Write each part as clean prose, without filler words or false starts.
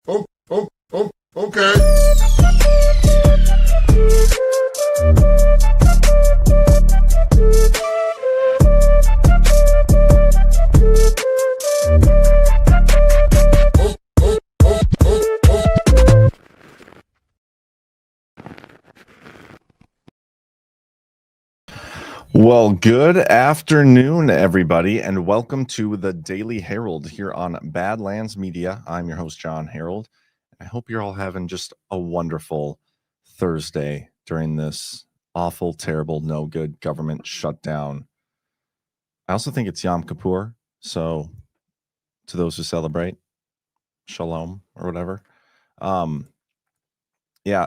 Okay. Well, good afternoon, everybody, and welcome to the Daily Herold here on Badlands Media. I'm your host, John Herold. I hope you're all having just a wonderful Thursday during this awful, terrible, no good government shutdown. I also think it's Yom Kippur, so to those who celebrate, shalom or whatever. Yeah,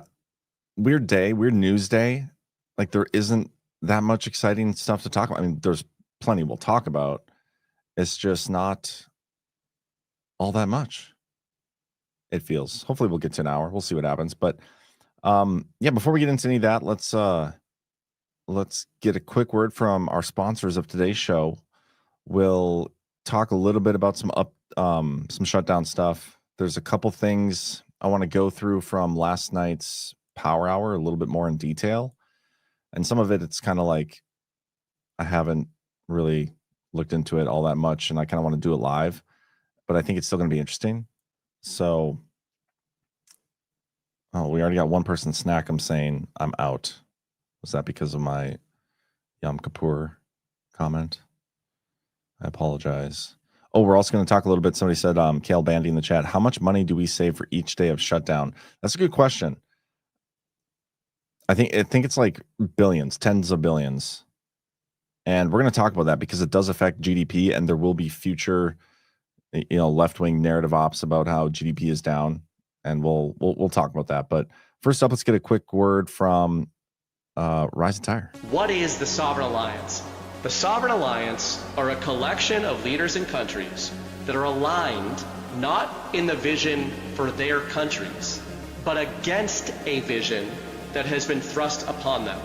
weird day, weird news day. Like there isn't that much exciting stuff to talk about. I mean, there's plenty we'll talk about. It's just not all that much. It feels. Hopefully we'll get to an hour. We'll see what happens. But yeah, before we get into any of that, let's get a quick word from our sponsors of today's show. We'll talk a little bit about some shutdown stuff. There's a couple things I want to go through from last night's Power Hour a little bit more in detail. And some of it's kind of like I haven't really looked into it all that much, and I kind of want to do it live, but I think it's still going to be interesting. So, we already got one person snack. I'm saying I'm out. Was that because of my Yom Kippur comment? I apologize. Oh, we're also going to talk a little bit. Somebody said, Kale Bandy in the chat, how much money do we save for each day of shutdown? That's a good question. I think it's like billions, tens of billions. And we're going to talk about that because it does affect GDP, and there will be future, left-wing narrative ops about how GDP is down, and we'll talk about that. But first up, let's get a quick word from Rise Attire. What is the Sovereign Alliance? The Sovereign Alliance are a collection of leaders and countries that are aligned not in the vision for their countries, but against a vision that has been thrust upon them.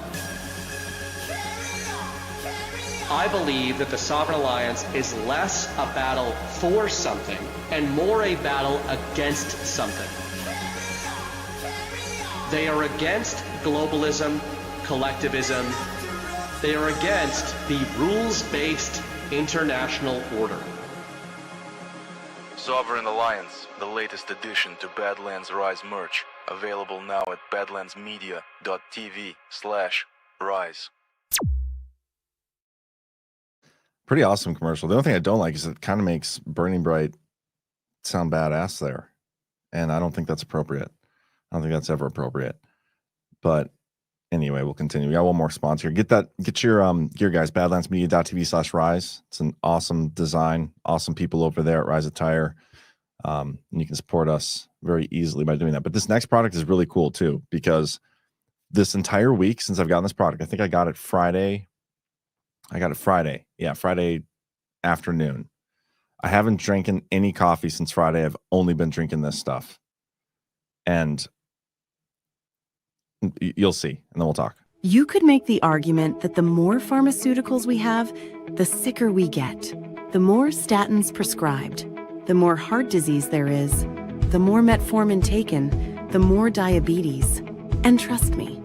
I believe that the Sovereign Alliance is less a battle for something and more a battle against something. They are against globalism, collectivism. They are against the rules-based international order. Sovereign Alliance, the latest addition to Badlands Rise merch, available now at badlandsmedia.tv/rise. Pretty awesome commercial. The only thing I don't like is it kind of makes Burning Bright sound badass there, and I don't think that's appropriate. I don't think that's ever appropriate. But anyway, we'll continue. We got one more sponsor here. Get your gear, guys. badlandsmedia.tv/rise. It's an awesome design, awesome people over there at Rise Attire. And you can support us very easily by doing that. But this next product is really cool too, because this entire week since I've gotten this product, I think I got it Friday. Yeah, Friday afternoon. I haven't drinking any coffee since Friday. I've only been drinking this stuff. And you'll see, and then we'll talk. You could make the argument that the more pharmaceuticals we have, the sicker we get. The more statins prescribed, the more heart disease there is, the more metformin taken, the more diabetes. And trust me,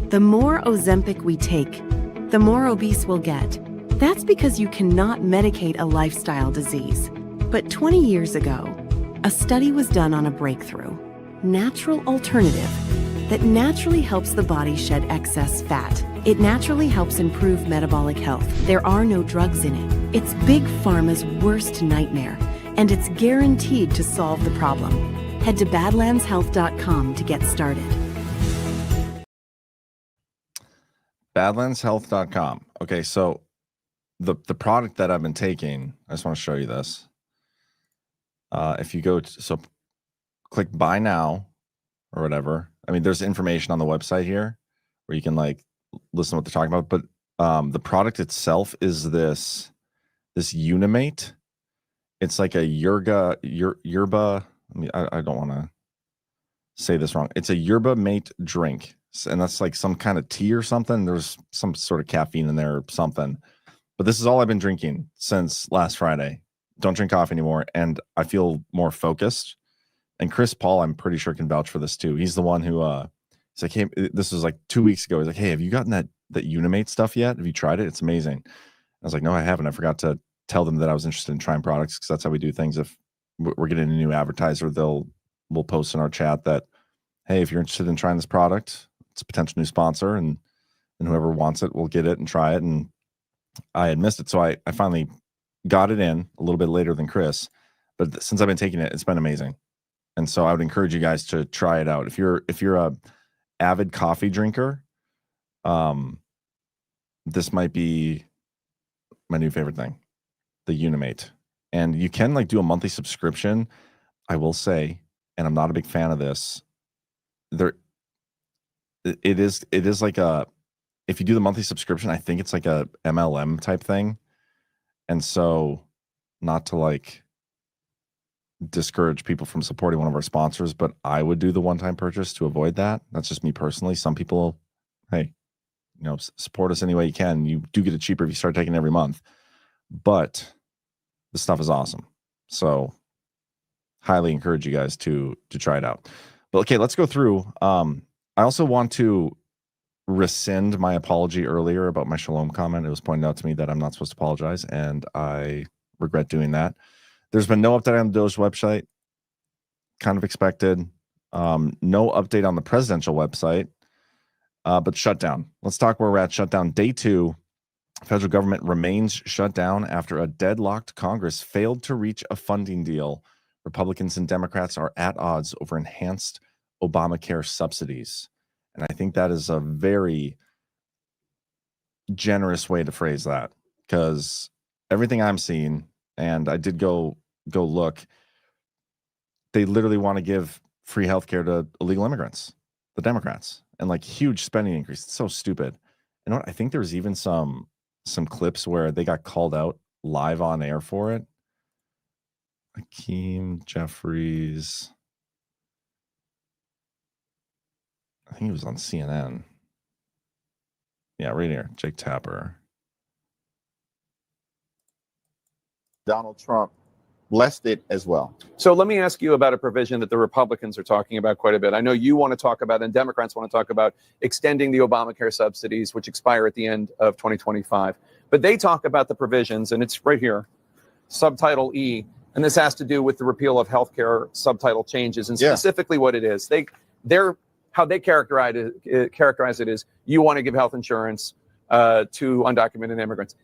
the more Ozempic we take, the more obese we'll get. That's because you cannot medicate a lifestyle disease. But 20 years ago, a study was done on a breakthrough, natural alternative that naturally helps the body shed excess fat. It naturally helps improve metabolic health. There are no drugs in it. It's Big Pharma's worst nightmare, and it's guaranteed to solve the problem. Head to badlandshealth.com to get started. Badlandshealth.com. Okay, so the product that I've been taking, I just want to show you this. If you go to, click buy now or whatever. I mean, there's information on the website here where you can like listen to what they're talking about. But the product itself is this Unimate. It's like a yerba. I mean, I don't want to say this wrong. It's a yerba mate drink, and that's like some kind of tea or something. There's some sort of caffeine in there or something. But this is all I've been drinking since last Friday. Don't drink coffee anymore, and I feel more focused and Chris Paul, I'm pretty sure, can vouch for this too. He's the one who he's like, hey, this was like 2 weeks ago. He's like, hey, have you gotten that Unimate stuff yet? Have you tried it? It's amazing. I was like, no, I haven't. I forgot to tell them that I was interested in trying products, because that's how we do things. If we're getting a new advertiser, we'll post in our chat that, hey, if you're interested in trying this product, it's a potential new sponsor, and whoever wants it will get it and try it. And I had missed it, so I finally got it in a little bit later than Chris, but since I've been taking it, it's been amazing. And so I would encourage you guys to try it out. If you're a avid coffee drinker, this might be my new favorite thing, the Unimate. And you can like do a monthly subscription. I will say, and I'm not a big fan of this, it is like if you do the monthly subscription, I think it's like a MLM type thing. And so, not to like discourage people from supporting one of our sponsors, but I would do the one-time purchase to avoid that. That's just me personally. Some people, hey, support us any way you can. You do get it cheaper if you start taking it every month, but the stuff is awesome. So highly encourage you guys to try it out. But okay, let's go through. I also want to rescind my apology earlier about my Shalom comment. It was pointed out to me that I'm not supposed to apologize, and I regret doing that. There's been no update on the Doge website. Kind of expected. No update on the presidential website, but shutdown. Let's talk where we're at. Shutdown day 2. Federal government remains shut down after a deadlocked Congress failed to reach a funding deal. Republicans and Democrats are at odds over enhanced Obamacare subsidies. And I think that is a very generous way to phrase that, because everything I'm seeing, and I did go look, they literally want to give free healthcare to illegal immigrants, the Democrats, and like huge spending increase. It's so stupid. You know what? I think there's even some clips where they got called out live on air for it. Hakeem Jeffries, I think he was on CNN. Yeah, right here. Jake Tapper. Donald Trump blessed it as well. So let me ask you about a provision that the Republicans are talking about quite a bit. I know you want to talk about, and Democrats want to talk about, extending the Obamacare subsidies, which expire at the end of 2025. But they talk about the provisions, and it's right here, subtitle E, and this has to do with the repeal of healthcare subtitle changes, and specifically what it is. How they characterize it is, you want to give health insurance to undocumented immigrants.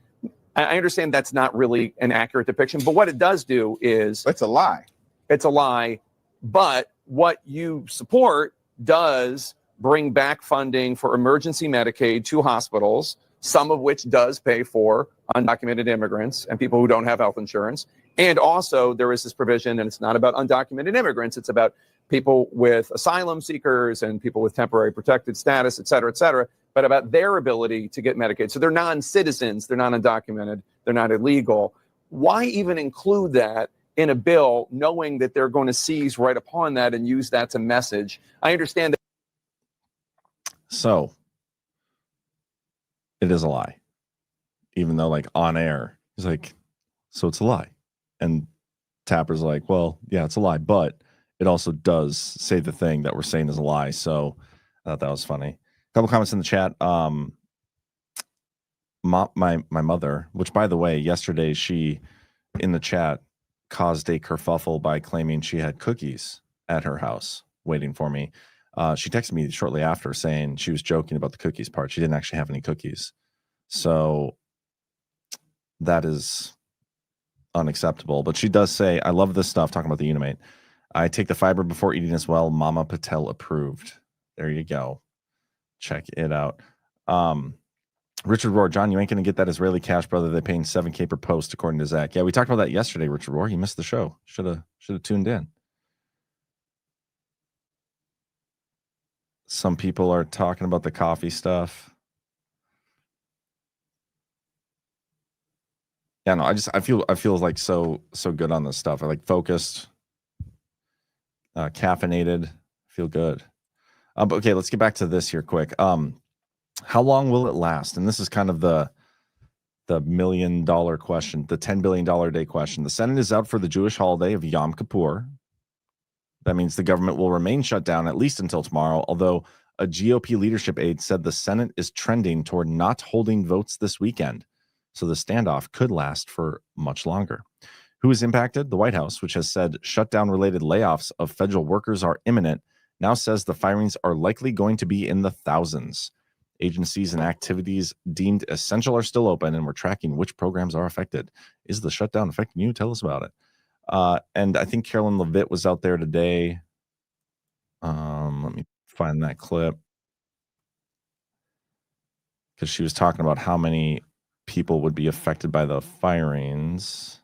I understand that's not really an accurate depiction, but what it does do is... It's a lie. It's a lie, but what you support does bring back funding for emergency Medicaid to hospitals, some of which does pay for undocumented immigrants and people who don't have health insurance. And also there is this provision, and it's not about undocumented immigrants, it's about people with asylum seekers and people with temporary protected status, et cetera, but about their ability to get Medicaid. So they're non-citizens, they're not undocumented, they're not illegal. Why even include that in a bill, knowing that they're going to seize right upon that and use that to message? I understand that. So it is a lie, even though like on air, he's like, so it's a lie. And Tapper's like, well, yeah, it's a lie, but it also does say the thing that we're saying is a lie. So I thought that was funny. A couple comments in the chat. My mother, which by the way, yesterday she in the chat caused a kerfuffle by claiming she had cookies at her house waiting for me. She texted me shortly after saying she was joking about the cookies part. She didn't actually have any cookies. So that is unacceptable. But she does say, I love this stuff, talking about the Unimate. I take the fiber before eating as well. Mama Patel approved. There you go. Check it out. Richard Rohr, John, you ain't going to get that Israeli cash, brother. They're paying $7,000 per post, according to Zach. Yeah, we talked about that yesterday, Richard Rohr. You missed the show. Should have tuned in. Some people are talking about the coffee stuff. Yeah, no, I feel like so good on this stuff. I like focused, caffeinated, feel good. But okay, let's get back to this here quick. How long will it last? And this is kind of the $1 million question, the $10 billion a day question. The Senate is out for the Jewish holiday of Yom Kippur. That means the government will remain shut down at least until tomorrow, although a GOP leadership aide said the Senate is trending toward not holding votes this weekend. So the standoff could last for much longer. Who is impacted? The White House, which has said shutdown-related layoffs of federal workers are imminent, now says the firings are likely going to be in the thousands. Agencies and activities deemed essential are still open, and we're tracking which programs are affected. Is the shutdown affecting you? Tell us about it. And I think Carolyn Levitt was out there today. Let me find that clip, because she was talking about how many people would be affected by the firings.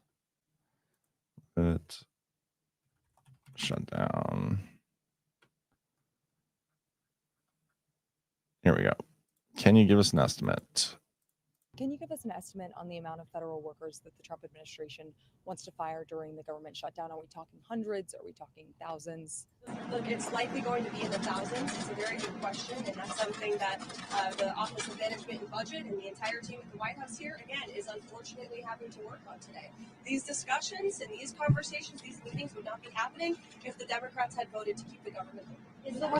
Shutdown. Here we go. Can you give us an estimate? Can you give us an estimate on the amount of federal workers that the Trump administration wants to fire during the government shutdown? Are we talking hundreds? Are we talking thousands? Look, it's likely going to be in the thousands. It's a very good question, and that's something that the Office of Management and Budget and the entire team at the White House here, again, is unfortunately having to work on today. These discussions and these conversations, these meetings would not be happening if the Democrats had voted to keep the government open.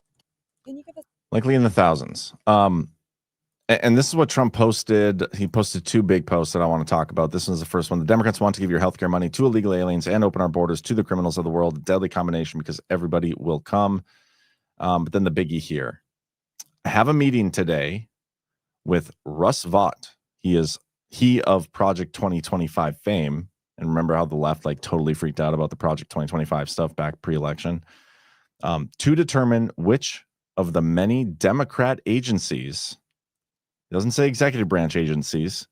Can you give us Likely in the thousands. And this is what Trump posted. He posted two big posts that I want to talk about. This one's the first one. The Democrats want to give your healthcare money to illegal aliens and open our borders to the criminals of the world. A deadly combination because everybody will come. But then the biggie here. I have a meeting today with Russ Vought. He of Project 2025 fame. And remember how the left like totally freaked out about the Project 2025 stuff back pre-election. To determine which of the many Democrat agencies, he doesn't say executive branch agencies,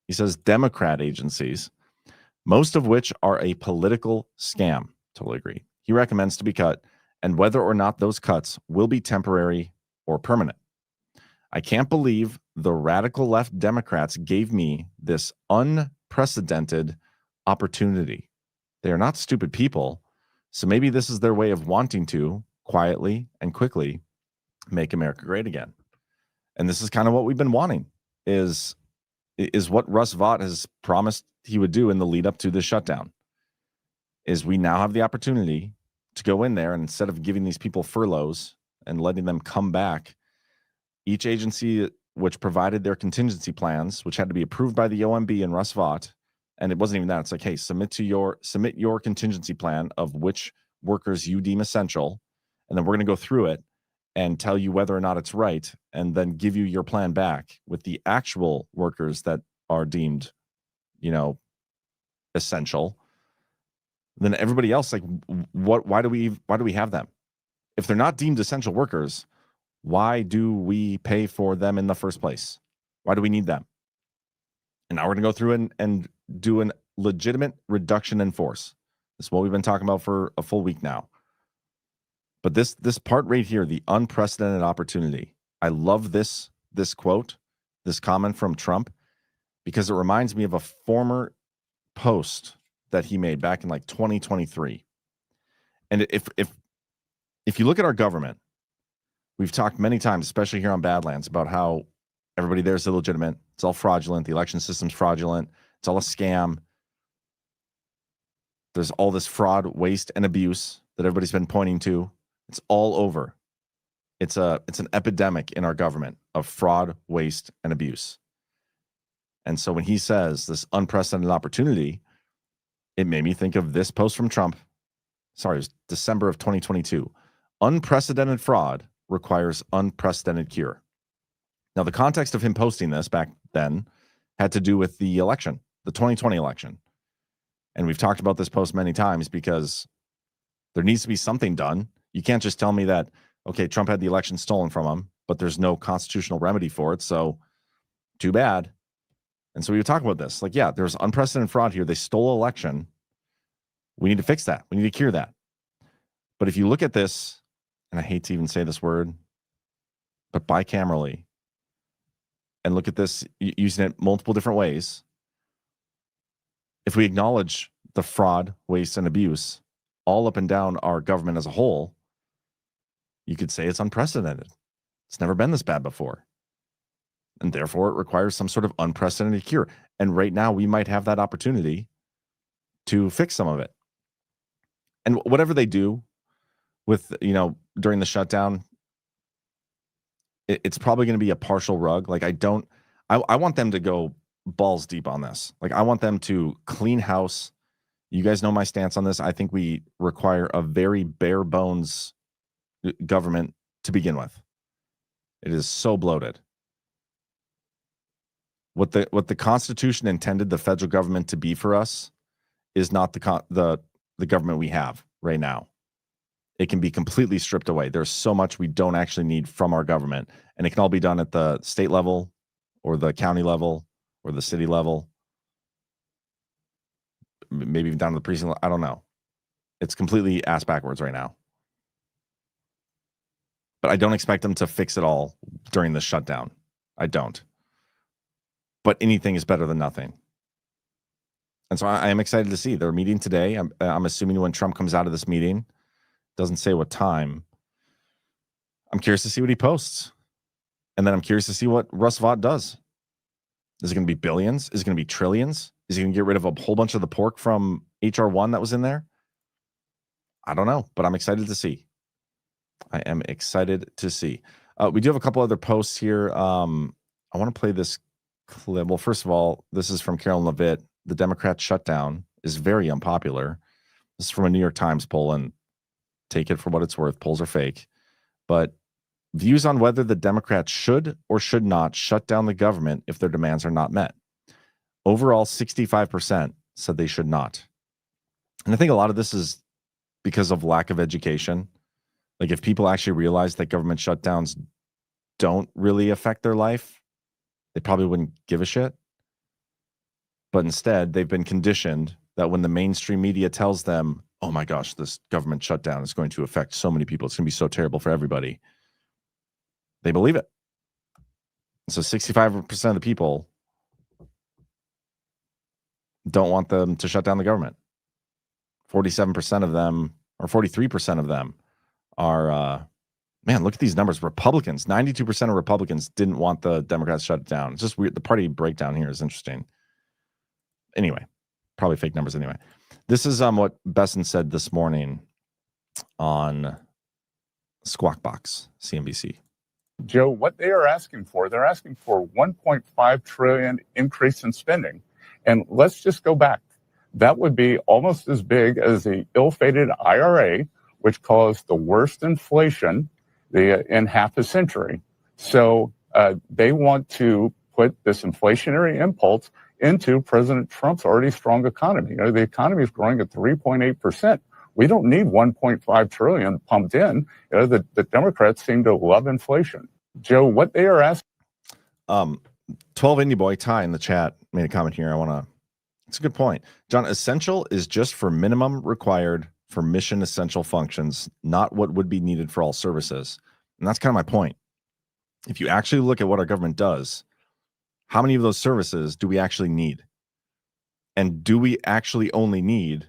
he says Democrat agencies, most of which are a political scam. Totally agree. He recommends to be cut, and whether or not those cuts will be temporary or permanent. I can't believe the radical left Democrats gave me this unprecedented opportunity. They are not stupid people, so maybe this is their way of wanting to quietly and quickly make America great again. And this is kind of what we've been wanting, is what Russ Vought has promised he would do in the lead up to the shutdown. Is we now have the opportunity to go in there, and instead of giving these people furloughs and letting them come back, each agency which provided their contingency plans, which had to be approved by the OMB and Russ Vought, and it wasn't even that. It's like, hey, submit your contingency plan of which workers you deem essential, and then we're going to go through it and tell you whether or not it's right, and then give you your plan back with the actual workers that are deemed, essential. Then everybody else, like, why do we have them? If they're not deemed essential workers, why do we pay for them in the first place? Why do we need them? And now we're going to go through and do a legitimate reduction in force. This is what we've been talking about for a full week now. But this part right here, the unprecedented opportunity. I love this quote, this comment from Trump, because it reminds me of a former post that he made back in like 2023. And if you look at our government, we've talked many times, especially here on Badlands, about how everybody there is illegitimate. It's all fraudulent. The election system's fraudulent. It's all a scam. There's all this fraud, waste, and abuse that everybody's been pointing to. It's all over. It's an epidemic in our government of fraud, waste, and abuse. And so when he says this unprecedented opportunity, it made me think of this post from Trump. Sorry, it was December of 2022. Unprecedented fraud requires unprecedented cure. Now, the context of him posting this back then had to do with the election, the 2020 election. And we've talked about this post many times because there needs to be something done. You can't just tell me that, okay, Trump had the election stolen from him, but there's no constitutional remedy for it. So too bad. And so we were talking about this. Like, yeah, there's unprecedented fraud here. They stole an election. We need to fix that. We need to cure that. But if you look at this, and I hate to even say this word, but bicamerally, and look at this using it multiple different ways, if we acknowledge the fraud, waste, and abuse all up and down our government as a whole, you could say it's unprecedented. It's never been this bad before. And therefore, it requires some sort of unprecedented cure. And right now, we might have that opportunity to fix some of it. And whatever they do, with, during the shutdown, it's probably going to be a partial rug. Like I want them to go balls deep on this. Like I want them to clean house. You guys know my stance on this. I think we require a very bare bones government to begin with. It is so bloated. What the Constitution intended the federal government to be for us is not the government we have right now. It can be completely stripped away. There's so much we don't actually need from our government, and it can all be done at the state level or the county level or the city level, maybe even down to the precinct. I don't know. It's completely ass backwards right now. But I don't expect them to fix it all during the shutdown. I don't. But anything is better than nothing. And so I am excited to see. They're meeting today. I'm assuming when Trump comes out of this meeting, doesn't say what time. I'm curious to see what he posts. And then I'm curious to see what Russ Vought does. Is it going to be billions? Is it going to be trillions? Is he going to get rid of a whole bunch of the pork from HR1 that was in there? I don't know, but I'm excited to see. I am excited to see. We do have a couple other posts here. I want to play this clip. Well, first of all, this is from Carolyn Levitt. The Democrat shutdown is very unpopular. This is from a New York Times poll, and take it for what it's worth. Polls are fake. But views on whether the Democrats should or should not shut down the government if their demands are not met. Overall, 65% said they should not. And I think a lot of this is because of lack of education. Like if people actually realize that government shutdowns don't really affect their life, they probably wouldn't give a shit. But instead, they've been conditioned that when the mainstream media tells them, oh my gosh, this government shutdown is going to affect so many people, it's going to be so terrible for everybody, they believe it. So 65% of the people don't want them to shut down the government. 47% of them, or 43% of them, are, man, look at these numbers. Republicans, 92% of Republicans didn't want the Democrats shut it down. It's just weird. The party breakdown here is interesting. Anyway, probably fake numbers anyway. This is what Besson said this morning on Squawk Box, CNBC. Joe, what they are asking for, they're asking for 1.5 trillion increase in spending. And let's just go back. That would be almost as big as the ill-fated IRA, which caused the worst inflation in half a century. So they want to put this inflationary impulse into President Trump's already strong economy. The economy is growing at 3.8%. We don't need 1.5 trillion pumped in. The Democrats seem to love inflation. Joe, what they are asking. 12 Indie Boy Ty in the chat made a comment here. It's a good point. John, essential is just for minimum required for mission essential functions, not what would be needed for all services. And that's kind of my point. If you actually look at what our government does, how many of those services do we actually need? And do we actually only need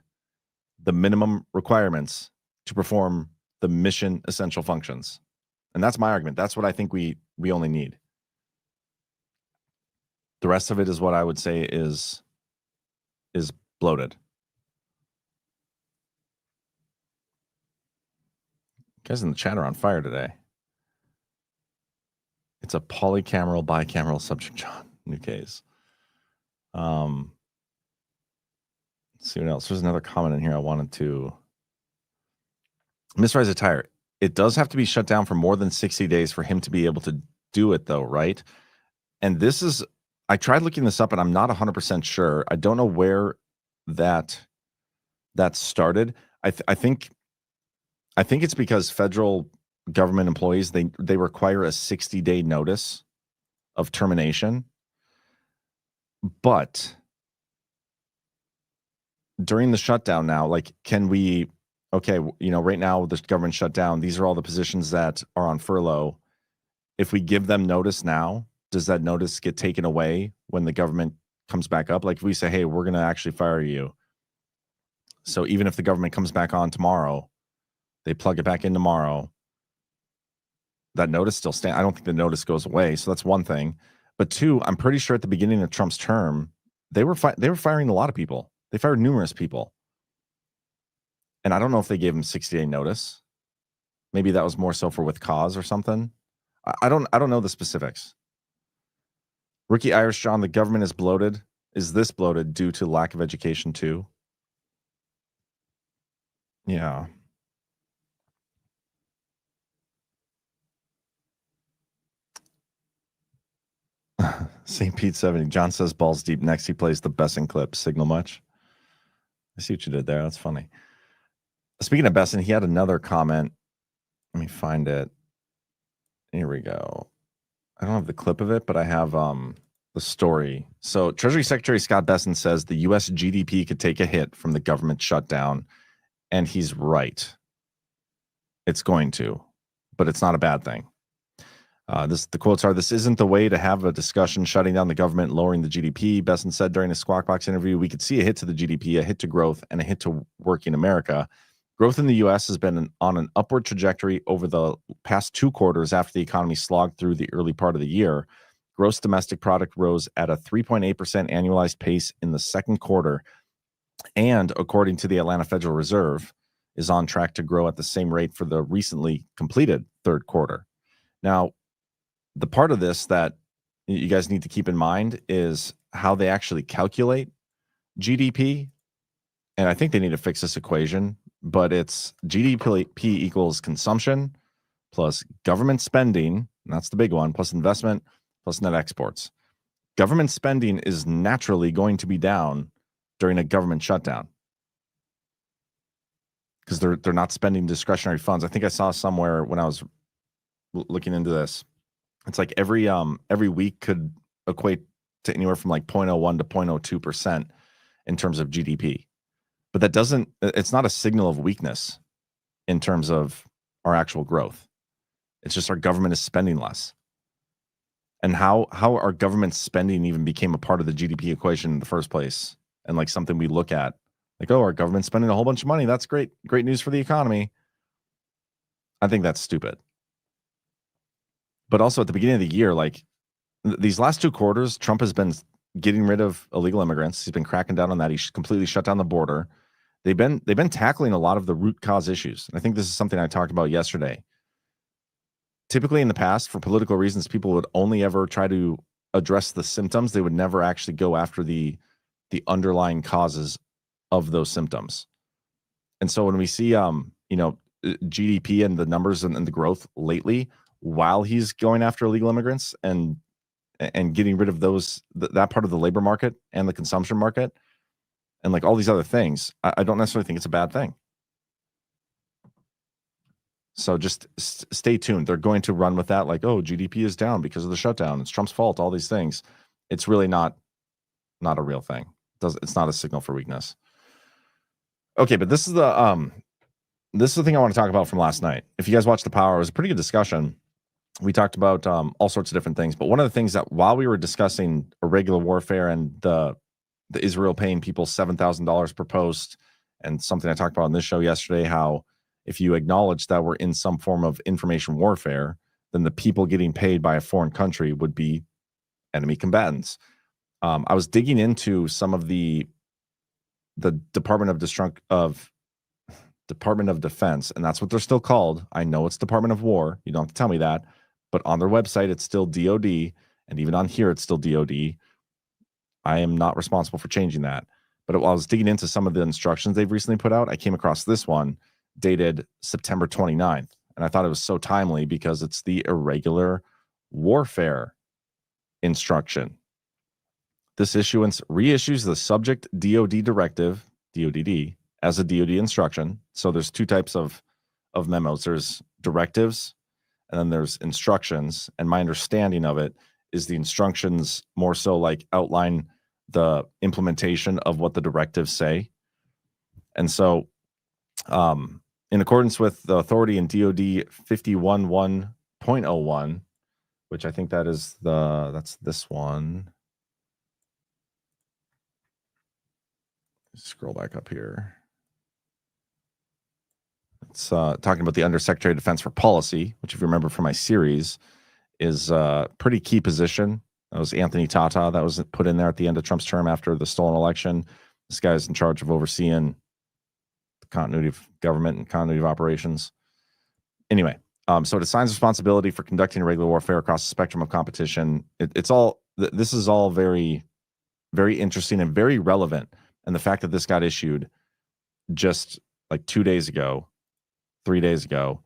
the minimum requirements to perform the mission essential functions? And that's my argument. That's what I think we only need. The rest of it is what I would say is bloated. Guys in the chat are on fire today. It's a polycameral, bicameral subject, John. New case. Let's see what else. There's another comment in here I wanted to. Misrise Attire. It does have to be shut down for more than 60 days for him to be able to do it, though, right? And this is, I tried looking this up and I'm not 100% sure. I don't know where that started. I think it's because federal government employees, they require a 60-day notice of termination. But during the shutdown now, like, can we, okay, right now the government shutdown, these are all the positions that are on furlough. If we give them notice now, does that notice get taken away when the government comes back up? Like if we say, hey, we're going to actually fire you. So even if the government comes back on tomorrow, they plug it back in tomorrow, that notice still stands. I don't think the notice goes away. So that's one thing. But two, I'm pretty sure at the beginning of Trump's term, they were firing a lot of people. They fired numerous people. And I don't know if they gave him 60-day notice. Maybe that was more so for with cause or something. I don't know the specifics. Ricky Irish John, the government is bloated. Is this bloated due to lack of education too? Yeah. St. Pete 70. John says balls deep. Next, he plays the Besson clip. Signal much? I see what you did there. That's funny. Speaking of Besson, he had another comment. Let me find it. Here we go. I don't have the clip of it, but I have the story. So Treasury Secretary Scott Besson says the U.S. GDP could take a hit from the government shutdown, and he's right. It's going to, but it's not a bad thing. The quotes are, "This isn't the way to have a discussion shutting down the government, lowering the GDP." Besson said during a Squawk Box interview, "We could see a hit to the GDP, a hit to growth, and a hit to working America. Growth in the U.S. has been on an upward trajectory over the past 2 quarters after the economy slogged through the early part of the year. Gross domestic product rose at a 3.8% annualized pace in the second quarter, and according to the Atlanta Federal Reserve, is on track to grow at the same rate for the recently completed third quarter." Now, the part of this that you guys need to keep in mind is how they actually calculate GDP. And I think they need to fix this equation, but it's GDP equals consumption plus government spending, and that's the big one, plus investment plus net exports. Government spending is naturally going to be down during a government shutdown because they're not spending discretionary funds. I think I saw somewhere when I was looking into this, it's like every week could equate to anywhere from like 0.01 to 0.02% in terms of GDP. But it's not a signal of weakness in terms of our actual growth. It's just our government is spending less. And how our government spending even became a part of the GDP equation in the first place, and like something we look at, like, oh, our government's spending a whole bunch of money. That's great news for the economy. I think that's stupid. But also at the beginning of the year, like these last 2 quarters, Trump has been getting rid of illegal immigrants. He's been cracking down on that. He's completely shut down the border. They've been tackling a lot of the root cause issues. And I think this is something I talked about yesterday. Typically in the past, for political reasons, people would only ever try to address the symptoms. They would never actually go after the underlying causes of those symptoms. And so when we see GDP and the numbers and the growth lately, while he's going after illegal immigrants and getting rid of that part of the labor market and the consumption market and like all these other things, I don't necessarily think it's a bad thing. So just stay tuned. They're going to run with that, like, oh, GDP is down because of the shutdown. It's Trump's fault. All these things. It's really not a real thing. It's not a signal for weakness. Okay, but this is the thing I want to talk about from last night. If you guys watched The Power, it was a pretty good discussion. We talked about all sorts of different things, but one of the things that while we were discussing irregular warfare and the Israel paying people $7,000 per post, and something I talked about on this show yesterday, how if you acknowledge that we're in some form of information warfare, then the people getting paid by a foreign country would be enemy combatants. I was digging into some of the Department of Defense, and that's what they're still called. I know it's Department of War. You don't have to tell me that. But on their website, it's still DOD. And even on here, it's still DOD. I am not responsible for changing that. But while I was digging into some of the instructions they've recently put out, I came across this one dated September 29th. And I thought it was so timely because it's the irregular warfare instruction. This issuance reissues the subject DOD directive, DODD, as a DOD instruction. So there's 2 types of memos. There's directives and then there's instructions. And my understanding of it is the instructions more so like outline the implementation of what the directives say. And so in accordance with the authority in DOD 511.01, which I think that's this one. Scroll back up here. It's talking about the Undersecretary of Defense for Policy, which, if you remember from my series, is a pretty key position. That was Anthony Tata that was put in there at the end of Trump's term after the stolen election. This guy's in charge of overseeing the continuity of government and continuity of operations. Anyway, so it assigns responsibility for conducting irregular warfare across the spectrum of competition. This is all very, very interesting and very relevant. And the fact that this got issued just like 2 days ago, 3 days ago,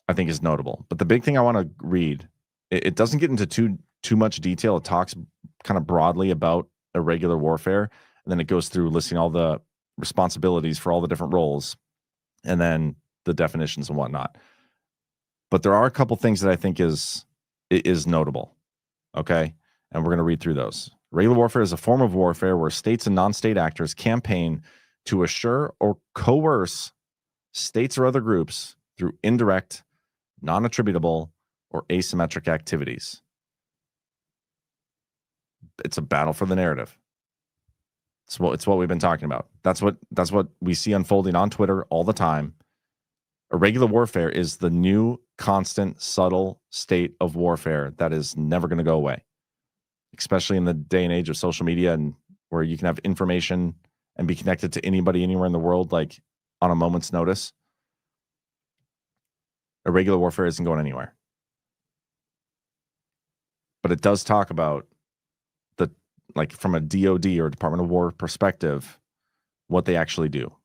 I think is notable. But the big thing I want to read, it doesn't get into too much detail. It talks kind of broadly about irregular warfare, and then it goes through listing all the responsibilities for all the different roles, and then the definitions and whatnot. But there are a couple things that I think is notable. Okay, and we're going to read through those. Regular warfare is a form of warfare where states and non-state actors campaign to assure or coerce states or other groups through indirect, non-attributable, or asymmetric activities. It's a battle for the narrative. It's what we've been talking about. That's what we see unfolding on Twitter all the time. Irregular warfare is the new, constant, subtle state of warfare that is never going to go away, especially in the day and age of social media, and where you can have information and be connected to anybody anywhere in the world, like on a moment's notice. Irregular warfare isn't going anywhere. But it does talk about like from a DOD or Department of War perspective, what they actually do.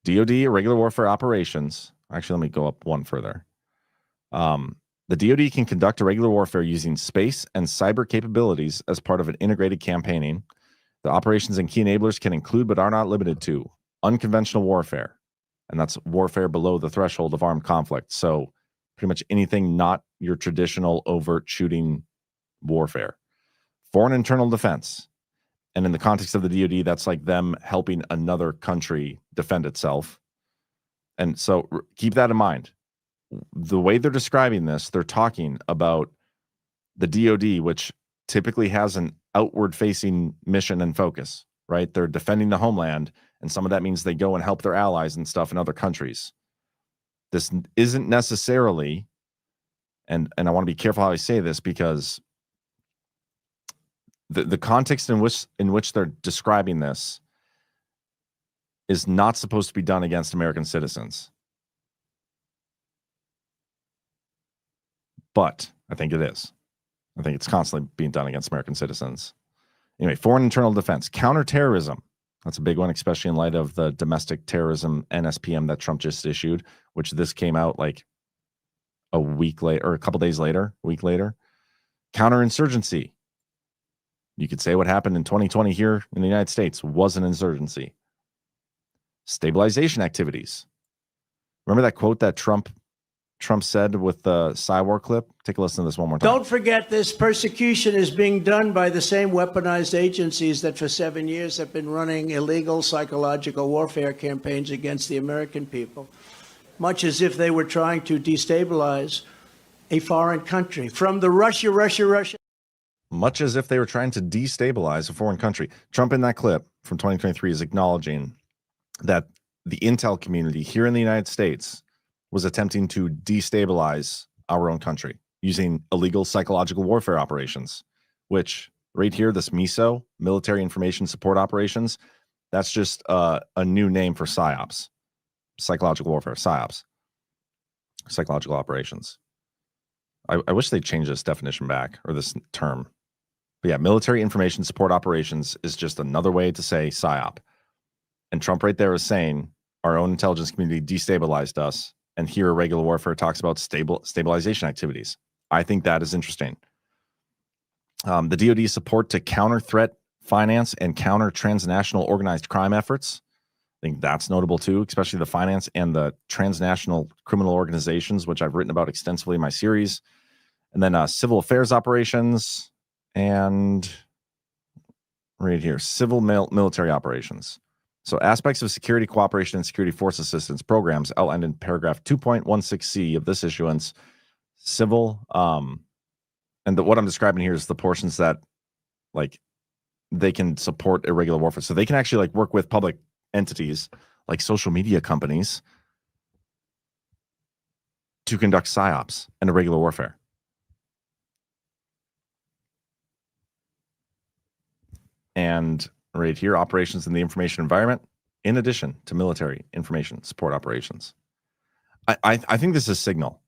DOD, irregular warfare operations. Actually, let me go up one further. The DOD can conduct irregular warfare using space and cyber capabilities as part of an integrated campaigning. The operations and key enablers can include, but are not limited to, unconventional warfare. And that's warfare below the threshold of armed conflict. So pretty much anything not your traditional overt shooting warfare. Foreign internal defense. And in the context of the DoD, that's like them helping another country defend itself. And so keep that in mind. The way they're describing this, they're talking about the DoD, which typically has an outward-facing mission and focus, right? They're defending the homeland, and some of that means they go and help their allies and stuff in other countries. This isn't necessarily, and I want to be careful how I say this, because the context in which they're describing this is not supposed to be done against American citizens. But I think it is. I think it's constantly being done against American citizens. Anyway, foreign internal defense, counterterrorism. That's a big one, especially in light of the domestic terrorism NSPM that Trump just issued, which this came out like a week later, or a couple days later, a week later. Counterinsurgency. You could say what happened in 2020 here in the United States was an insurgency. Stabilization activities. Remember that quote that Trump said with the Cyborg clip? Take a listen to this one more time. Don't forget, this persecution is being done by the same weaponized agencies that for 7 years have been running illegal psychological warfare campaigns against the American people, much as if they were trying to destabilize a foreign country. From the Russia. Much as if they were trying to destabilize a foreign country. Trump in that clip from 2023 is acknowledging that the intel community here in the United States was attempting to destabilize our own country using illegal psychological warfare operations, which right here, this MISO, military information support operations, that's just a new name for PSYOPs, psychological warfare, PSYOPs, psychological operations. I wish they'd change this definition back, or this term. But yeah, military information support operations is just another way to say PSYOP. And Trump right there is saying our own intelligence community destabilized us. And here, irregular warfare talks about stabilization activities. I think that is interesting. The DoD support to counter threat finance and counter transnational organized crime efforts. I think that's notable too, especially the finance and the transnational criminal organizations, which I've written about extensively in my series. And then civil affairs operations and right here, civil military operations. So aspects of security cooperation and security force assistance programs outlined in paragraph 2.16C of this issuance, civil, and what I'm describing here is the portions that like they can support irregular warfare. So they can actually like work with public entities like social media companies to conduct PSYOPs and irregular warfare. And right here, operations in the information environment, in addition to military information support operations. I think this is signal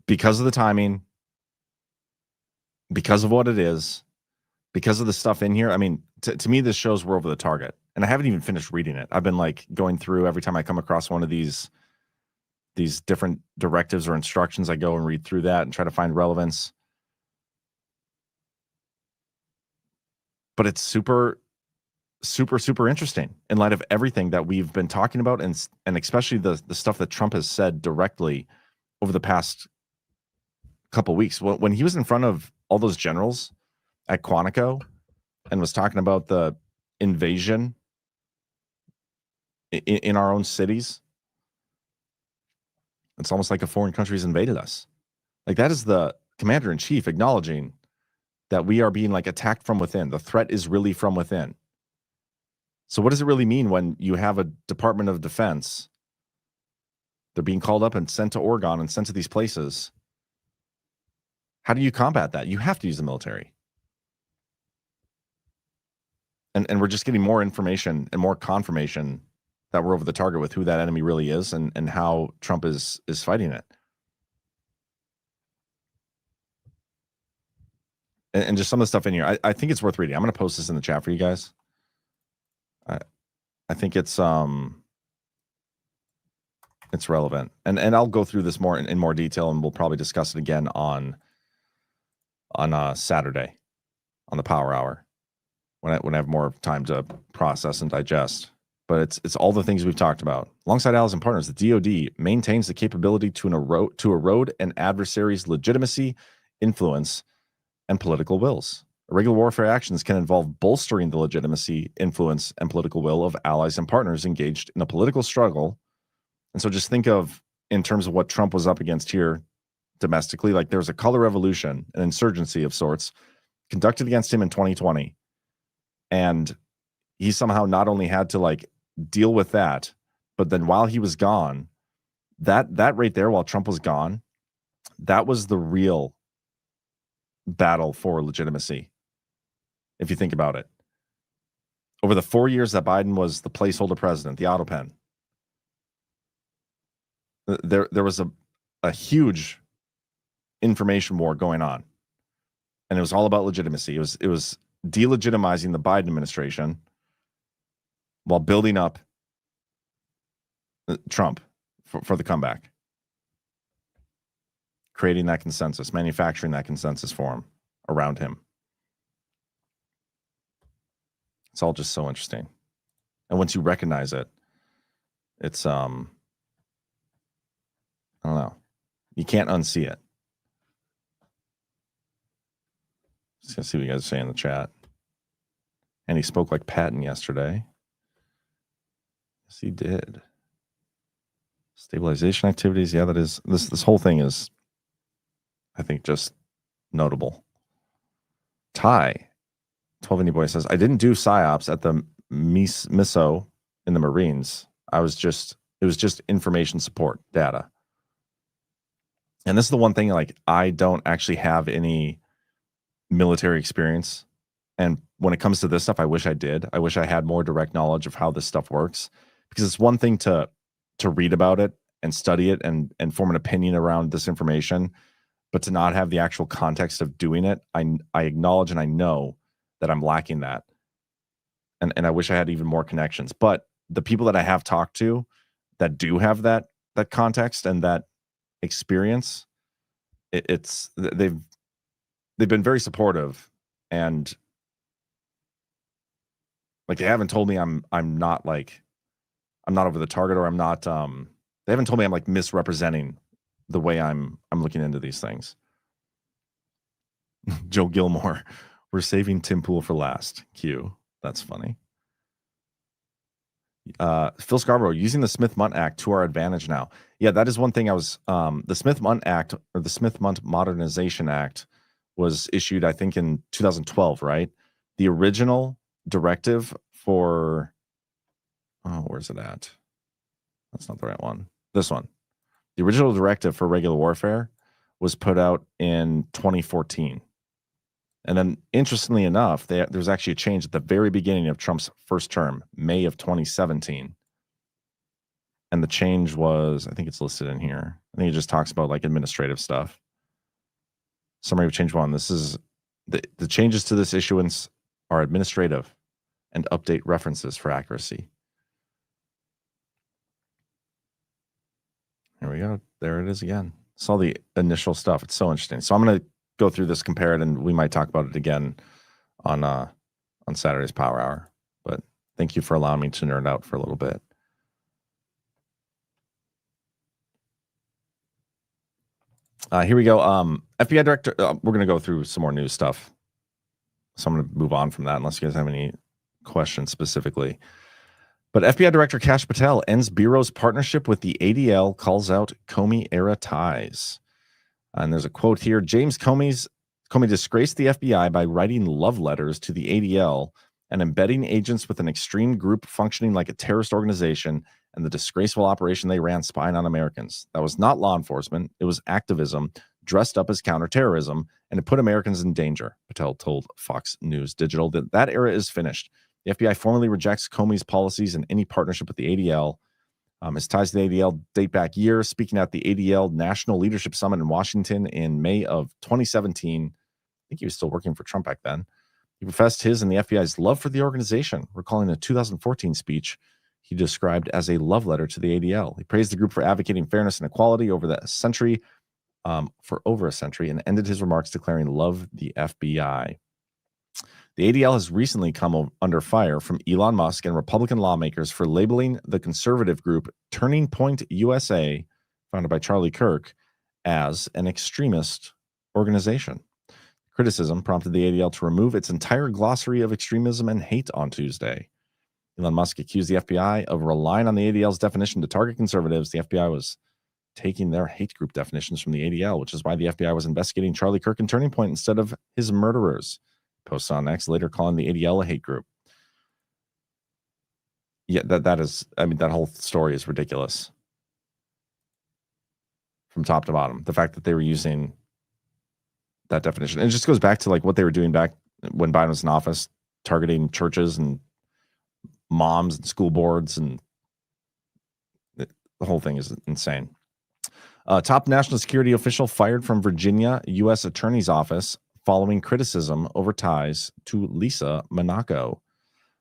because of the timing, because of what it is, because of the stuff in here. I mean, to me, this shows we're over the target, and I haven't even finished reading it. I've been like going through every time I come across one of these different directives or instructions. I go and read through that and try to find relevance. But it's super interesting in light of everything that we've been talking about, and especially the stuff that Trump has said directly over the past couple weeks. When he was in front of all those generals at Quantico and was talking about the invasion in our own cities, it's almost like a foreign country's invaded us. Like, that is the commander-in-chief acknowledging that we are being like attacked from within. The threat is really from within. So what does it really mean when you have a Department of Defense? They're being called up and sent to Oregon and sent to these places. How do you combat that? You have to use the military. And we're just getting more information and more confirmation that we're over the target with who that enemy really is, and how Trump is fighting it. And just some of the stuff in here, I think it's worth reading. I'm going to post this in the chat for you guys. I think it's relevant, and I'll go through this more in more detail, and we'll probably discuss it again on Saturday on the Power Hour when I have more time to process and digest. But it's all the things we've talked about. Alongside allies and partners, the DoD maintains the capability to erode an adversary's legitimacy, influence, and political wills. Irregular warfare actions can involve bolstering the legitimacy, influence, and political will of allies and partners engaged in a political struggle. And so just think of, in terms of what Trump was up against here domestically, like there's a color revolution, an insurgency of sorts, conducted against him in 2020. And he somehow not only had to like deal with that, but then while he was gone, that right there, while Trump was gone, that was the real battle for legitimacy. If you think about it, over the 4 years that Biden was the placeholder president, the auto pen, there was a huge information war going on, and it was all about legitimacy. It was delegitimizing the Biden administration while building up Trump for the comeback, creating that consensus, manufacturing that consensus for him, around him. It's all just so interesting. And once you recognize it, it's I don't know. You can't unsee it. Just gonna see what you guys say in the chat. And he spoke like Patton yesterday. Yes, he did. Stabilization activities. Yeah, that is this whole thing is, I think, just notable. Ty 12 Indie Boy says, I didn't do PSYOPs at the MISO in the Marines. It was just information support data. And this is the one thing, like, I don't actually have any military experience. And when it comes to this stuff, I wish I did. I wish I had more direct knowledge of how this stuff works, because it's one thing to read about it and study it and form an opinion around this information, but to not have the actual context of doing it. I acknowledge and I know that I'm lacking that. And I wish I had even more connections. But the people that I have talked to that do have that context and that experience, they've been very supportive, and like, they haven't told me I'm not over the target, or I'm not they haven't told me I'm like misrepresenting the way I'm looking into these things. Joe Gilmore, we're saving Tim Pool for last. Q. That's funny. Phil Scarborough, using the Smith-Mundt Act to our advantage now. Yeah, that is one thing I was, the Smith-Mundt Act, or the Smith-Mundt Modernization Act, was issued, I think, in 2012, right? The original directive for, where's it at? That's not the right one. This one. The original directive for regular warfare was put out in 2014. And then, interestingly enough, there was actually a change at the very beginning of Trump's first term, May of 2017. And the change was, I think it's listed in here. I think it just talks about like administrative stuff. Summary of change 1. This is the changes to this issuance are administrative and update references for accuracy. Here we go. There it is again. It's all the initial stuff. It's so interesting. So I'm going to go through this, compare it, and we might talk about it again on Saturday's Power Hour. But thank you for allowing me to nerd out for a little bit. Here we go. FBI director. We're going to go through some more news stuff. So I'm going to move on from that unless you guys have any questions specifically. But FBI Director Kash Patel ends Bureau's partnership with the ADL, calls out Comey-era ties. And there's a quote here. Comey disgraced the FBI by writing love letters to the ADL and embedding agents with an extreme group functioning like a terrorist organization and the disgraceful operation they ran spying on Americans. That was not law enforcement. It was activism dressed up as counterterrorism, and it put Americans in danger, Patel told Fox News Digital. That era is finished. The FBI formally rejects Comey's policies and any partnership with the ADL. His ties to the ADL date back years. Speaking at the ADL National Leadership Summit in Washington in May of 2017, I think he was still working for Trump back then. He professed his and the FBI's love for the organization, recalling a 2014 speech he described as a love letter to the ADL. He praised the group for advocating fairness and equality over a century, and ended his remarks declaring, "Love the FBI." The ADL has recently come under fire from Elon Musk and Republican lawmakers for labeling the conservative group Turning Point USA, founded by Charlie Kirk, as an extremist organization. Criticism prompted the ADL to remove its entire glossary of extremism and hate on Tuesday. Elon Musk accused the FBI of relying on the ADL's definition to target conservatives. The FBI was taking their hate group definitions from the ADL, which is why the FBI was investigating Charlie Kirk and Turning Point instead of his murderers. Posts on X, later calling the ADL a hate group. Yeah, that is, I mean, that whole story is ridiculous. From top to bottom. The fact that they were using that definition. And it just goes back to like what they were doing back when Biden was in office, targeting churches and moms and school boards, and the whole thing is insane. Top national security official fired from Virginia U.S. Attorney's Office following criticism over ties to Lisa Monaco.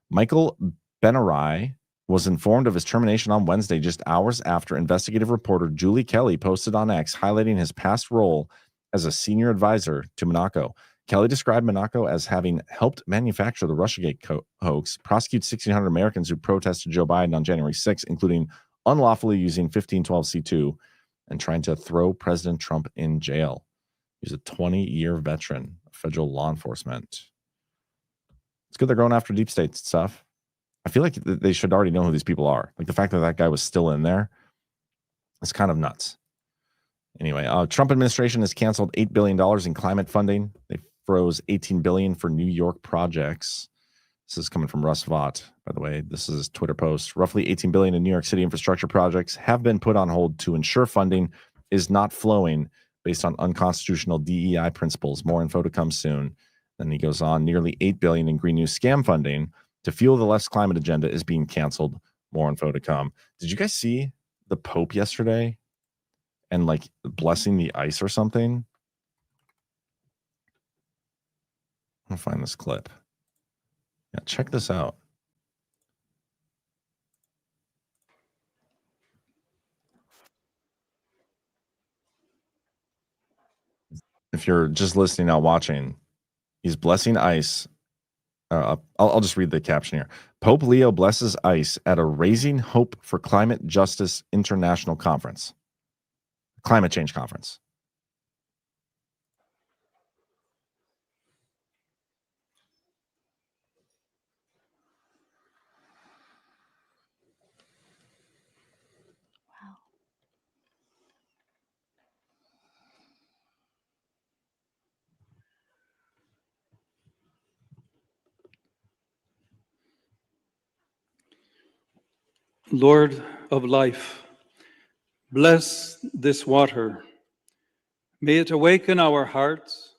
Michael Benarai was informed of his termination on Wednesday, just hours after investigative reporter Julie Kelly posted on X highlighting his past role as a senior advisor to Monaco. Kelly described Monaco as having helped manufacture the Russiagate hoax, prosecute 1,600 Americans who protested Joe Biden on January 6, including unlawfully using 1512C2 and trying to throw President Trump in jail. He's a 20-year veteran of federal law enforcement. It's good they're going after deep state stuff. I feel like they should already know who these people are. Like the fact that that guy was still in there is kind of nuts. Anyway, Trump administration has canceled $8 billion in climate funding. They froze $18 billion for New York projects. This is coming from Russ Vought, by the way. This is his Twitter post. Roughly $18 billion in New York City infrastructure projects have been put on hold to ensure funding is not flowing based on unconstitutional DEI principles. More info to come soon. Then he goes on, nearly $8 billion in Green New scam funding to fuel the left's climate agenda is being canceled. More info to come. Did you guys see the Pope yesterday and like blessing the ice or something? I'm gonna find this clip. Yeah, check this out. If you're just listening, not watching, he's blessing ice. I'll just read the caption here. Pope Leo blesses ice at a Raising Hope for Climate Justice International Conference. Climate change conference. Lord of life, bless this water. May it awaken our hearts,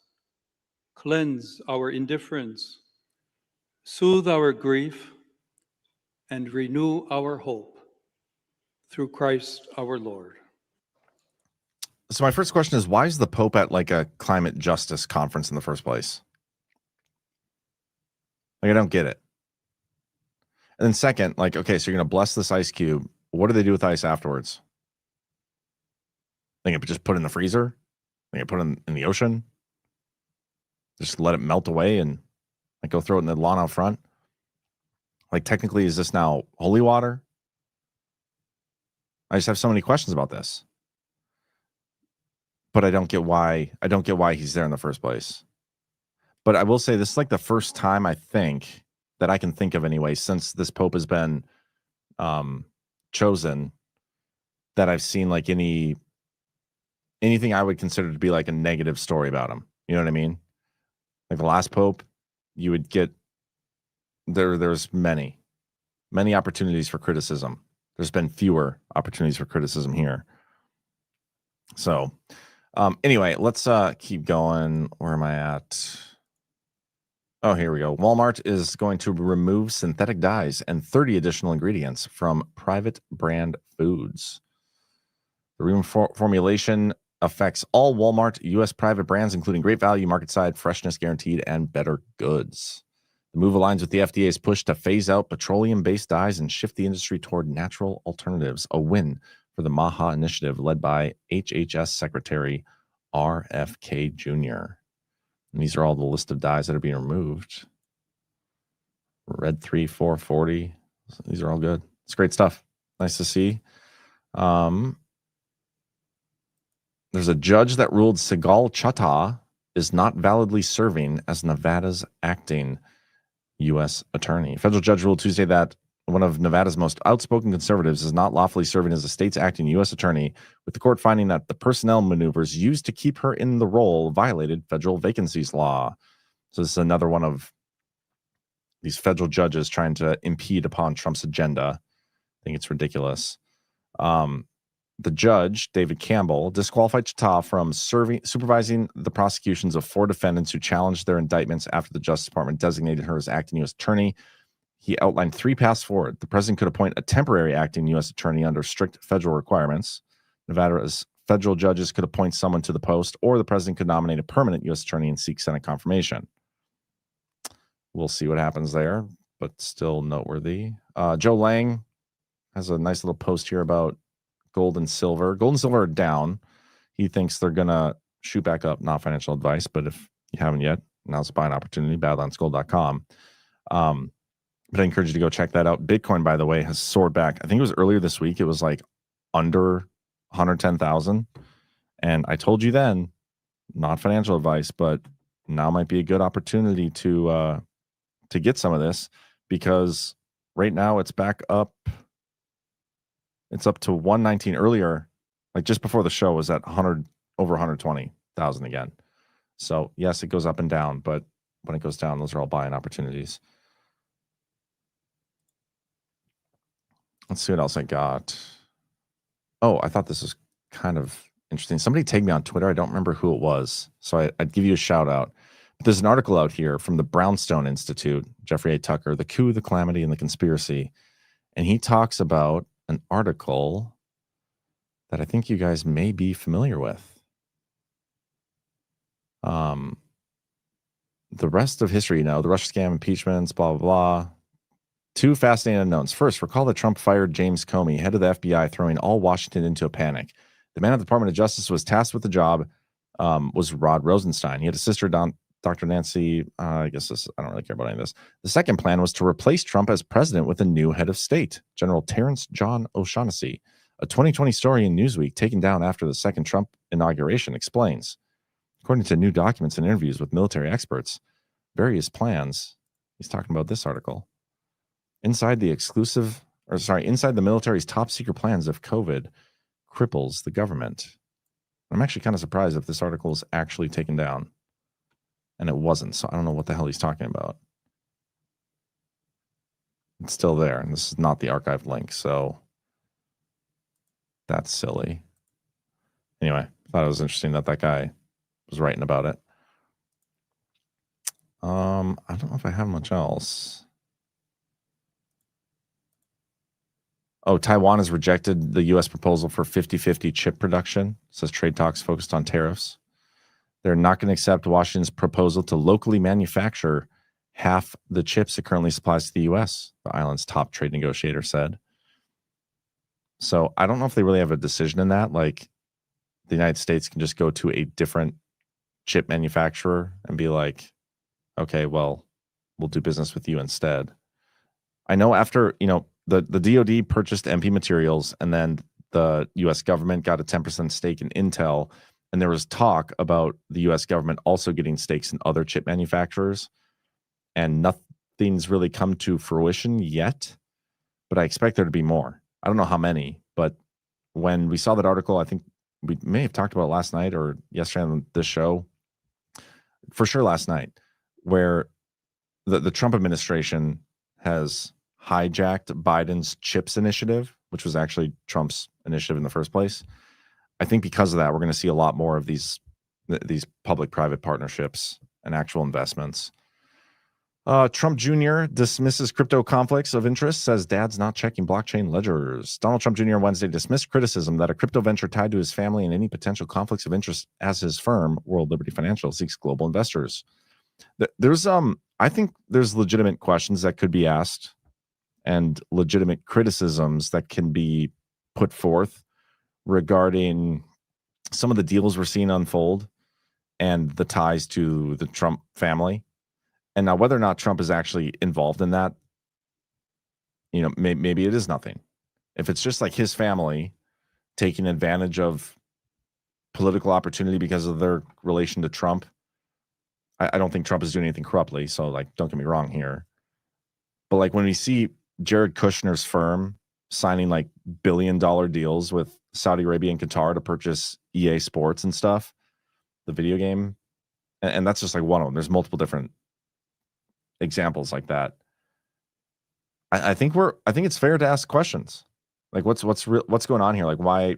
cleanse our indifference, soothe our grief, and renew our hope. through Christ our Lord. So my first question is, why is the Pope at like a climate justice conference in the first place? Like, I don't get it. And then second, like, okay, so you're going to bless this ice cube. What do they do with ice afterwards? They can just put it in the freezer? They can put it in the ocean? Just let it melt away and like go throw it in the lawn out front? Like, technically, is this now holy water? I just have so many questions about this. But I don't get why he's there in the first place. But I will say this is like the first time I think that I can think of anyway, since this Pope has been chosen, that I've seen like anything I would consider to be like a negative story about him. You know what I mean? Like the last Pope, you would get there's many opportunities for criticism. There's been fewer opportunities for criticism here. So anyway, let's keep going. Where am I at? Oh, here we go. Walmart is going to remove synthetic dyes and 30 additional ingredients from private brand foods. The reformulation affects all Walmart U.S. private brands, including Great Value, Market Side, Freshness Guaranteed, and Better Goods. The move aligns with the FDA's push to phase out petroleum-based dyes and shift the industry toward natural alternatives, a win for the MAHA initiative led by HHS Secretary RFK Jr. And these are all the list of dyes that are being removed. Red 3, 440. These are all good. It's great stuff. Nice to see. There's a judge that ruled Sigal Chattah is not validly serving as Nevada's acting U.S. attorney. A federal judge ruled Tuesday that one of Nevada's most outspoken conservatives is not lawfully serving as the state's acting U.S. attorney, with the court finding that the personnel maneuvers used to keep her in the role violated federal vacancies law. So this is another one of these federal judges trying to impede upon Trump's agenda. I think it's ridiculous. The judge, David Campbell, disqualified Chattah from supervising the prosecutions of 4 defendants who challenged their indictments after the Justice Department designated her as acting U.S. attorney. He outlined 3 paths forward. The president could appoint a temporary acting U.S. attorney under strict federal requirements. Nevada's federal judges could appoint someone to the post, or the president could nominate a permanent U.S. attorney and seek Senate confirmation. We'll see what happens there, but still noteworthy. Joe Lang has a nice little post here about gold and silver. Gold and silver are down. He thinks they're going to shoot back up. Not financial advice, but if you haven't yet, now's a buying opportunity, badlandsgold.com. But I encourage you to go check that out. Bitcoin, by the way, has soared back. I think it was earlier this week. It was like under 110,000. And I told you then, not financial advice, but now might be a good opportunity to get some of this, because right now it's back up. It's up to 119 earlier, like just before the show was at over 120,000 again. So yes, it goes up and down, but when it goes down, those are all buying opportunities. Let's see what else I got. Oh, I thought this was kind of interesting. Somebody tagged me on Twitter. I don't remember who it was, so I'd give you a shout out. But there's an article out here from the Brownstone Institute, Jeffrey A. Tucker, The Coup, the Calamity, and the Conspiracy. And he talks about an article that I think you guys may be familiar with. The rest of history, the Russia scam, impeachments, blah, blah, blah. 2 fascinating unknowns. First, recall that Trump fired James Comey, head of the FBI, throwing all Washington into a panic. The man at the Department of Justice was tasked with the job was Rod Rosenstein. He had a sister, Dr. Nancy. I don't really care about any of this. The second plan was to replace Trump as president with a new head of state, General Terrence John O'Shaughnessy. A 2020 story in Newsweek taken down after the second Trump inauguration explains. According to new documents and interviews with military experts, various plans. He's talking about this article. Inside the military's top secret plans if COVID cripples the government. I'm actually kind of surprised if this article is actually taken down. And it wasn't, so I don't know what the hell he's talking about. It's still there, and this is not the archived link, so that's silly. Anyway, I thought it was interesting that guy was writing about it. I don't know if I have much else. Taiwan has rejected the U.S. proposal for 50-50 chip production. It says trade talks focused on tariffs. They're not going to accept Washington's proposal to locally manufacture half the chips it currently supplies to the U.S., the island's top trade negotiator said. So I don't know if they really have a decision in that. Like, the United States can just go to a different chip manufacturer and be like, okay, well, we'll do business with you instead. I know after, the DoD purchased MP Materials, and then the U.S. government got a 10% stake in Intel, and there was talk about the U.S. government also getting stakes in other chip manufacturers, and nothing's really come to fruition yet, but I expect there to be more. I don't know how many, but when we saw that article, I think we may have talked about it last night or yesterday on this show, for sure last night, where the Trump administration has hijacked Biden's CHIPS initiative, which was actually Trump's initiative in the first place. I think because of that, we're going to see a lot more of these public-private partnerships and actual investments. Trump Jr. dismisses crypto conflicts of interest, says dad's not checking blockchain ledgers. Donald Trump Jr. Wednesday dismissed criticism that a crypto venture tied to his family and any potential conflicts of interest as his firm, World Liberty Financial, seeks global investors. I think there's legitimate questions that could be asked and legitimate criticisms that can be put forth regarding some of the deals we're seeing unfold and the ties to the Trump family. And now whether or not Trump is actually involved in that, maybe it is nothing. If it's just like his family taking advantage of political opportunity because of their relation to Trump, I don't think Trump is doing anything corruptly. So, don't get me wrong here. But when we see Jared Kushner's firm signing billion-dollar deals with Saudi Arabia and Qatar to purchase EA Sports and stuff, the video game, and that's just one of them. There's multiple different examples like that. I think it's fair to ask questions. What's going on here? Why,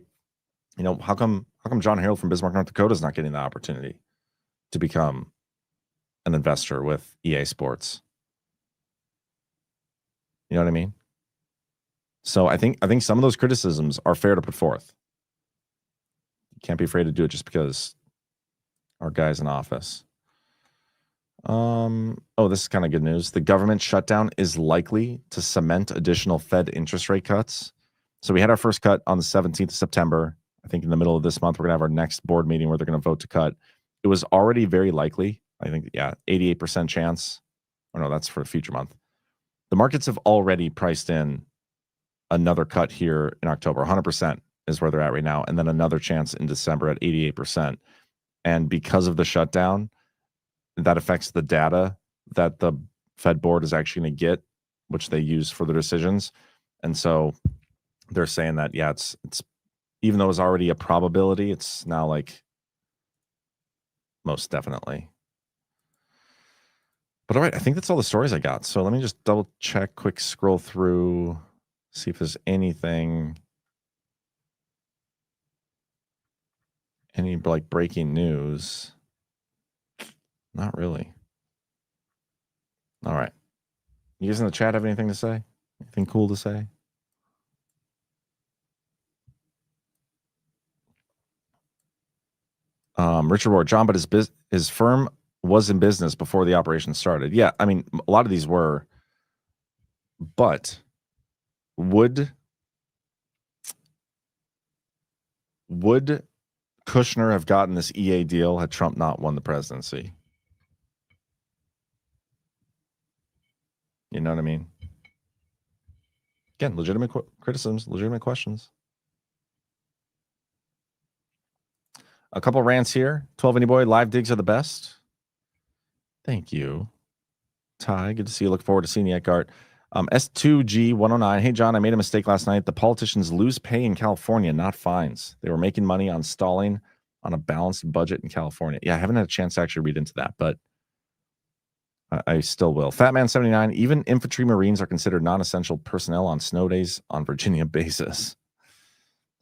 how come John Herold from Bismarck, North Dakota is not getting the opportunity to become an investor with EA Sports? You know what I mean? So I think some of those criticisms are fair to put forth. You can't be afraid to do it just because our guy's in office. This is kind of good news. The government shutdown is likely to cement additional Fed interest rate cuts. So we had our first cut on the 17th of September. I think in the middle of this month, we're going to have our next board meeting where they're going to vote to cut. It was already very likely. I think, 88% chance. Or no, that's for a future month. The markets have already priced in another cut here in October. 100% is where they're at right now. And then another chance in December at 88%. And because of the shutdown, that affects the data that the Fed board is actually going to get, which they use for their decisions. And so they're saying that, it's even though it's already a probability, it's now most definitely. But all right, I think that's all the stories I got. So let me just double check, quick scroll through, see if there's any breaking news. Not really. All right. You guys in the chat have anything to say? Anything cool to say? Richard Ward, John, but his firm was in business before the operation started. Yeah, I mean, a lot of these were. But would Kushner have gotten this EA deal had Trump not won the presidency? You know what I mean? Again, legitimate criticisms, legitimate questions. A couple rants here. 12 Any Boy, live digs are the best. Thank you. Ty, good to see you. Look forward to seeing you at GART. S2G109. Hey, John, I made a mistake last night. The politicians lose pay in California, not fines. They were making money on stalling on a balanced budget in California. Yeah, I haven't had a chance to actually read into that, but I still will. Fatman79. Even infantry Marines are considered non-essential personnel on snow days on Virginia bases.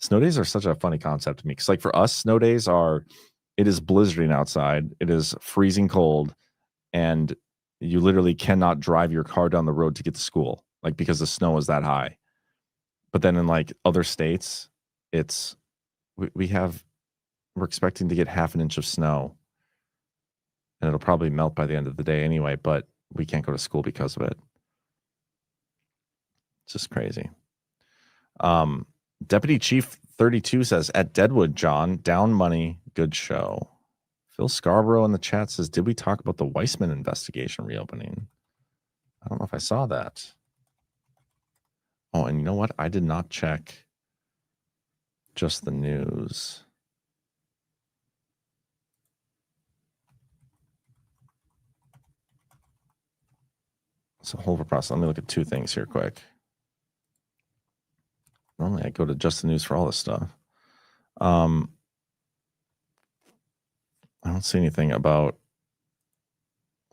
Snow days are such a funny concept to me. Because for us, snow days it is blizzarding outside. It is freezing cold. And you literally cannot drive your car down the road to get to school, because the snow is that high. But then in like other states, we're expecting to get half an inch of snow, and it'll probably melt by the end of the day anyway, but we can't go to school because of it. It's just crazy. Deputy Chief 32 says, at Deadwood, John, down money, good show. Phil Scarborough in the chat says, did we talk about the Weissman investigation reopening? I don't know if I saw that. Oh, and you know what? I did not check just the news. It's a whole process. Let me look at two things here quick. Normally I go to just the news for all this stuff. I don't see anything about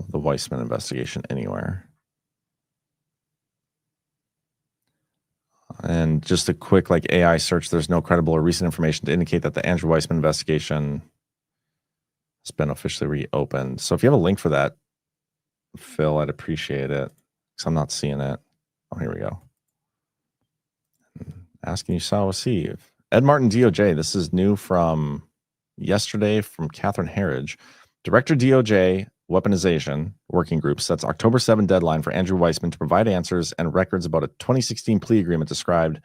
the Weissman investigation anywhere. And just a quick like AI search, there's no credible or recent information to indicate that the Andrew Weissman investigation has been officially reopened. So if you have a link for that, Phil, I'd appreciate it because I'm not seeing it. Oh, here we go. Asking you shall receive. Ed Martin DOJ. This is new from yesterday from Catherine Herridge. Director DOJ Weaponization Working Group sets October 7 deadline for Andrew Weissman to provide answers and records about a 2016 plea agreement described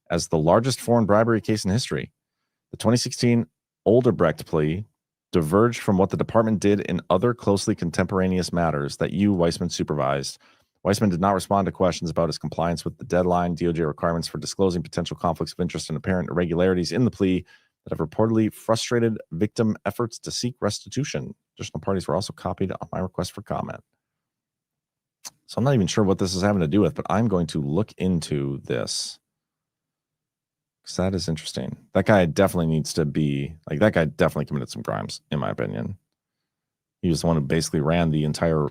as the largest foreign bribery case in history. The 2016 Olderbrecht plea diverged from what the department did in other closely contemporaneous matters that Weissman supervised. Weissman did not respond to questions about his compliance with the deadline, DOJ requirements for disclosing potential conflicts of interest and apparent irregularities in the plea that have reportedly frustrated victim efforts to seek restitution. Additional parties were also copied on my request for comment. So I'm not even sure what this is having to do with, but I'm going to look into this because that is interesting. That guy definitely needs to be, like, that guy definitely committed some crimes, in my opinion. He was the one who basically ran the entire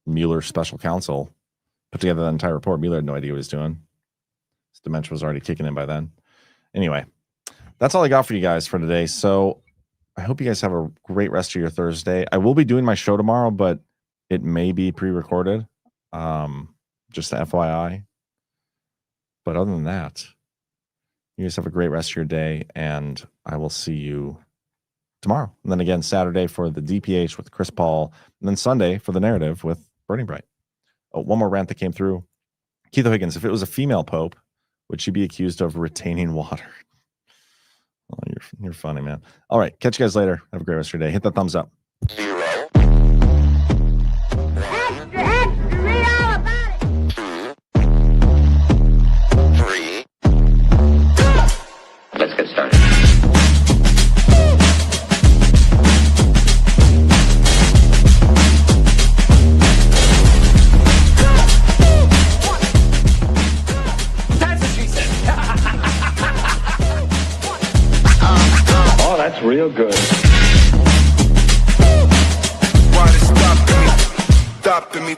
Mueller special counsel, put together the entire report. Mueller had no idea what he was doing. His dementia was already kicking in by then. Anyway, that's all I got for you guys for today. So I hope you guys have a great rest of your Thursday. I will be doing my show tomorrow, but it may be pre-recorded. Just FYI. But other than that, you guys have a great rest of your day, and I will see you tomorrow. And then again, Saturday for the DPH with Chris Paul, and then Sunday for the narrative with Burning Bright. Oh, one more rant that came through. Keith O'Higgins, if it was a female pope, would she be accused of retaining water? Oh, you're funny, man. All right, catch you guys later. Have a great rest of your day. Hit that thumbs up. Let's get started. That's what she said. Oh, that's real good. Why they stopping me? Stopping me.